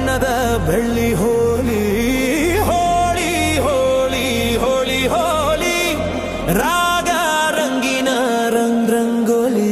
ಬಣ್ಣದ ಬೆಳ್ಳಿ ಹೋಲಿ ಹೋಳಿ ಹೋಳಿ ಹೋಳಿ ಹೋಲಿ ರಾಗ ರಂಗಿನ ರಂಗೋಲಿ.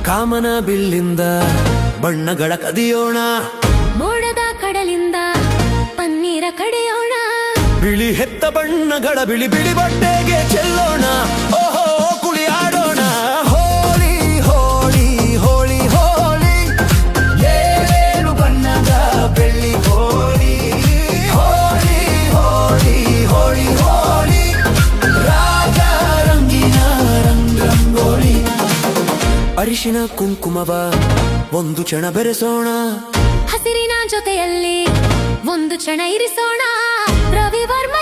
ಕಾಮನ ಬಿಲ್ಲಿಂದ ಬಣ್ಣಗಳ ಕದಿಯೋಣ, ಮೋಡದ ಕಡಲಿಂದ ಪನ್ನೀರ ಕಡಿಯೋಣ, ಬಿಳಿ ಹೆತ್ತ ಬಣ್ಣಗಳ ಬಿಳಿ ಬಿಳಿ ಬಟ್ಟೆಗೆ ಚೆಲ್ಲೋಣ, ಓಹೋ ಕುಳಿ ಆಡೋಣ. ಹೋಳಿ ಹೋಳಿ ಹೋಳಿ ಹೋಳಿ ಏಳು ಬಣ್ಣದ ಬೆಳ್ಳಿ ಹೋಳಿ ಹೋಳಿ ಹೋಳಿ ಹೋಳಿ ಹೋಳಿ ರಾಗ ರಂಗಿನ ರಂಗೋಲಿ. ಅರಿಶಿನ ಕುಂಕುಮವ ಒಂದು ಕ್ಷಣ ಬೆರೆಸೋಣ, ಹಸಿರಿನ ಜೊತೆಯಲ್ಲಿ ಒಂದು ಕ್ಷಣ ಇರಿಸೋಣ. ರವಿವರ್ಮ